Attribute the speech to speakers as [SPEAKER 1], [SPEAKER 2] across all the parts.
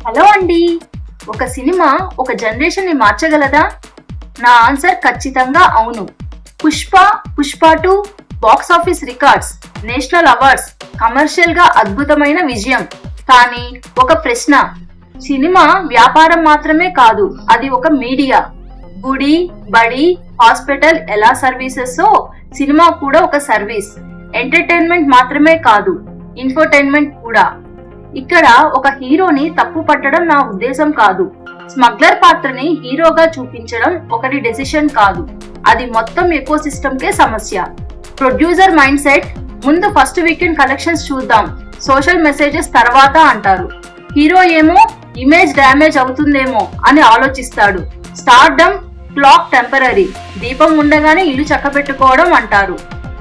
[SPEAKER 1] Hello అండి. ఒక cinema ఒక జనరేషన్ ని మార్చగలదా? నా ఆన్సర్ ఖచ్చితంగా అవును. Pushpa, Pushpa 2 box office records, national awards, commercial గా అద్భుతమైన విజయం. కానీ ఒక ప్రశ్న, సినిమా వ్యాపారం మాత్రమే కాదు, అది ఒక మీడియా. గుడి, బడి, హాస్పిటల్ ఎలా సర్వీసెస్ సినిమా కూడా ఒక సర్వీస్. ఎంటర్టైన్మెంట్ మాత్రమే కాదు, ఇన్ఫోటైన్మెంట్ కూడా. ఇక్కడ ఒక హీరోని తప్పు పట్టడం నా ఉద్దేశం కాదు. స్మగ్లర్ పాత్రని హీరోగా చూపించడం ఒకటి డెసిషన్ కాదు, అది మొత్తం ఎకో సిస్టమ్ కే సమస్య. ప్రొడ్యూసర్ మైండ్ సెట్, ముందు ఫస్ట్ వీకెండ్ కలెక్షన్స్ చూద్దాం, సోషల్ మెసేజెస్ తర్వాత అంటారు. హీరో ఏమో ఇమేజ్ డ్యామేజ్ అవుతుందేమో అని ఆలోచిస్తాడు. స్టార్డమ్, క్లాక్ టెంపరరీ, దీపం ఉండగానే ఇల్లు చక్కబెట్టుకోవడం అంటారు.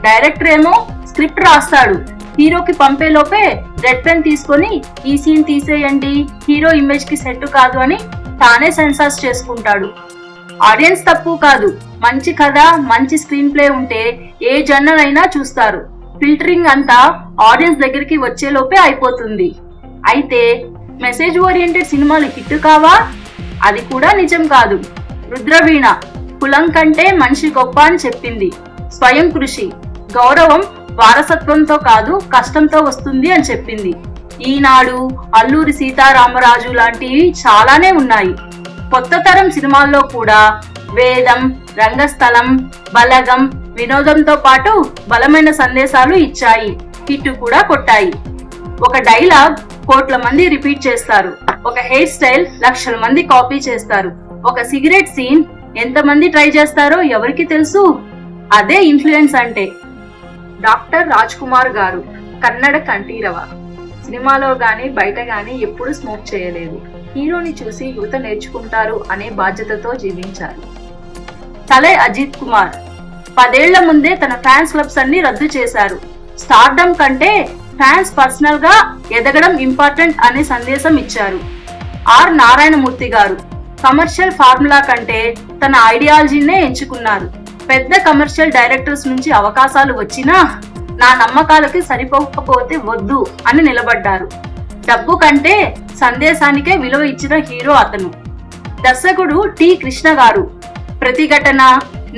[SPEAKER 1] డైరెక్టర్ ఏమో స్క్రిప్ట్ రాస్తాడు, హీరోకి పంపే లోపే రెడ్ పెన్ తీసుకొని ఈ సీన్ తీసేయండి, హీరో ఇమేజ్ కి సెట్ కాదు అని తానే సెన్సార్స్ చేసుకుంటాడు. ఆడియన్స్ తప్పు కాదు, మంచి కథ, మంచి స్క్రీన్ ప్లే ఉంటే ఏ జర్నల్ అయినా చూస్తారు. ఫిల్టరింగ్ అంతా ఆడియన్స్ దగ్గరికి వచ్చే లోపే అయిపోతుంది. అయితే మెసేజ్ ఓరియంటెడ్ సినిమాలు హిట్ కావా? అది కూడా నిజం కాదు. రుద్రవీణ కులం కంటే మనిషి గొప్ప అని చెప్పింది. స్వయం కృషి, గౌరవం వారసత్వంతో కాదు కష్టంతో వస్తుంది అని చెప్పింది. ఈనాడు, అల్లూరి సీతారామరాజు లాంటివి చాలానే ఉన్నాయి. కొత్త తరం సినిమాల్లో కూడా వేదం, రంగస్థలం, బలగం, వినోదంతో పాటు బలమైన సందేశాలు ఇచ్చాయి, హిట్ కూడా కొట్టాయి. ఒక డైలాగ్ కోట్ల మంది రిపీట్ చేస్తారు, ఒక హెయిర్ స్టైల్ లక్షల మంది కాపీ చేస్తారు, ఒక సిగరెట్ సీన్ ఎంతమంది ట్రై చేస్తారో ఎవరికి తెలుసు? అదే ఇన్ఫ్లుయెన్స్ అంటే. డాక్టర్ రాజ్ కుమార్ గారు కన్నడ కంఠీరవ. సినిమాలో గాని బయట గాని ఎప్పుడు స్మోక్ చేయలేదు. హీరోని చూసి యువత నేర్చుకుంటారు అనే బాధ్యతతో జీవించారు. తలై అజిత్ కుమార్ 10 ఏళ్ల ముందే తన ఫ్యాన్స్ క్లబ్స్ అన్ని రద్దు చేశారు. స్టార్డమ్ కంటే ఫ్యాన్స్ పర్సనల్ గా ఎదగడం ఇంపార్టెంట్ అనే సందేశం ఇచ్చారు. ఆర్ నారాయణమూర్తి గారు కమర్షియల్ ఫార్ములా కంటే తన ఐడియాలజీనే ఎంచుకున్నారు. పెద్ద కమర్షియల్ డైరెక్టర్స్ నుంచి అవకాశాలు వచ్చినా నా నమ్మకాలకి సరిపోకపోతే వద్దు అని నిలబడ్డారు. డబ్బు కంటే సందేశానికే విలువ ఇచ్చిన హీరో అతను. దర్శకుడు టి కృష్ణ గారు ప్రతిఘటన,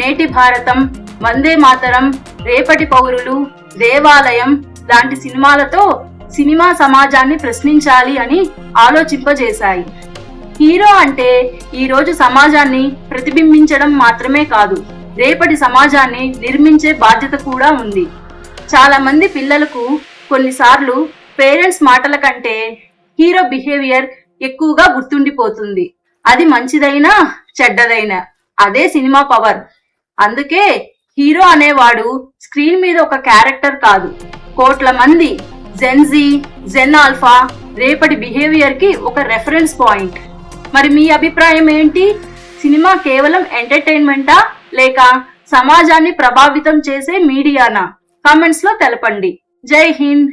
[SPEAKER 1] నేటి భారతం, వందే మాతరం, రేపటి పౌరులు, దేవాలయం లాంటి సినిమాలతో సినిమా సమాజాన్ని ప్రశ్నించాలి అని ఆలోచింపజేశాయి. హీరో అంటే ఈ రోజు సమాజాన్ని ప్రతిబింబించడం మాత్రమే కాదు, రేపటి సమాజాన్ని నిర్మించే బాధ్యత కూడా ఉంది. చాలా మంది పిల్లలకు కొన్నిసార్లు పేరెంట్స్ మాటల కంటే హీరో బిహేవియర్ ఎక్కువగా గుర్తుండిపోతుంది. అది మంచిదైనా చెడ్డదైనా అదే సినిమా పవర్. అందుకే హీరో అనేవాడు స్క్రీన్ మీద ఒక క్యారెక్టర్ కాదు, కోట్ల మంది జెన్జీ, జెన్ ఆల్ఫా రేపటి బిహేవియర్ కి ఒక రెఫరెన్స్ పాయింట్. మరి మీ అభిప్రాయం ఏంటి? సినిమా కేవలం ఎంటర్టైన్మెంటా లేక సమాజాన్ని ప్రభావితం చేసే మీడియానా? కామెంట్స్ లో తెలపండి. జై హింద్.